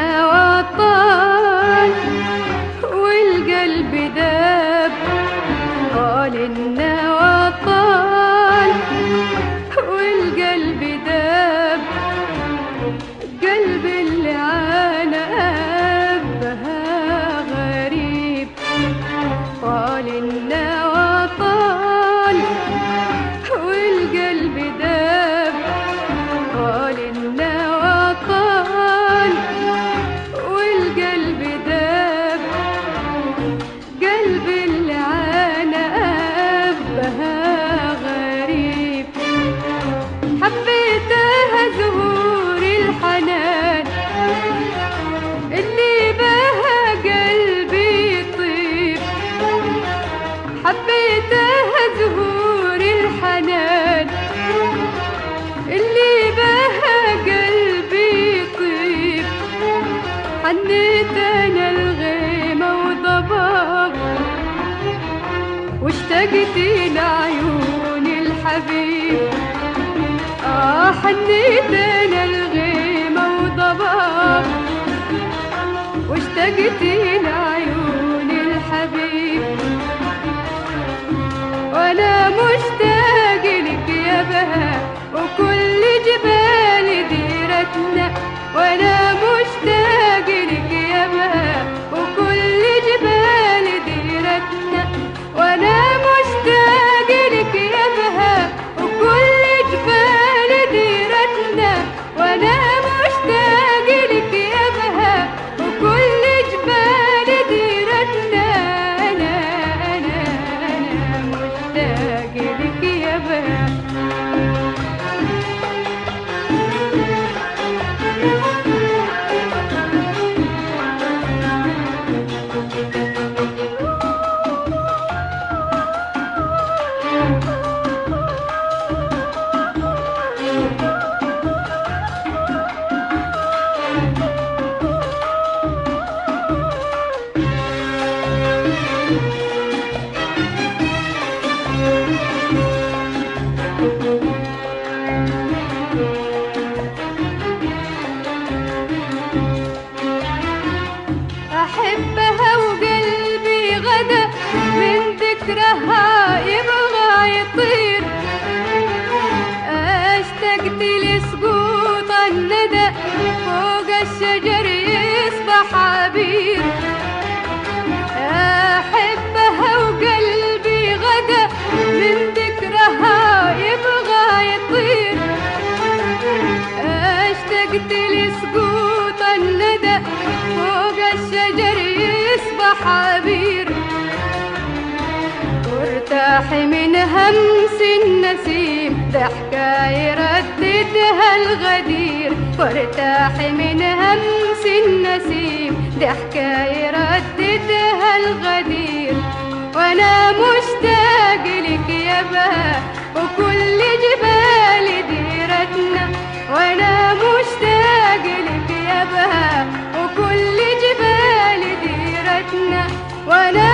النوى طال والقلب داب. طال النوى طال والقلب داب. قلب اللي عانى أبها غريب. طال النوى طال والقلب داب. طال النوى طال والقلب داب. قلب اللي عانى أبها غريب. حبيتها زهور الحنان اللي بها قلبي يطيب. حبيتها زهور الحنان اللي بها قلبي يطيب. حنيت انا الغيمة وضباب واشتقت لعيون الحبيب. حنيت انا الغيمة وضباب واشتقت لعيون الحبيب. وانا مشتاق لك يا بها وكل جبال ديرتنا. وانا مشتاق لك يا بها وكل جبال ديرتنا. وانا مشتاق لك يا بها وكل جبال ديرتنا. وانا مشتاق لك يا بها وكل جبال ديرتنا. انا مشتاق لك يا بها. أحبها وقلبي غدا من ذكرها يبغى يطير. اشتقت لسقوط الندى فوق الشجر يصبح عبير. أحبها وقلبي غدا من ذكرها يبغى يطير. اشتقت لسقوط الندى فوق الشجر يصبح عبير. وارتاحي من همس النسيم ضحكة يرددها الغدير. وارتاحي من همس النسيم ضحكة يرددها الغدير. وانا مشتاق لك يا بها وكل جبال ديرتنا. وانا مشتاق لك يا بها وكل جبال ديرتنا. وانا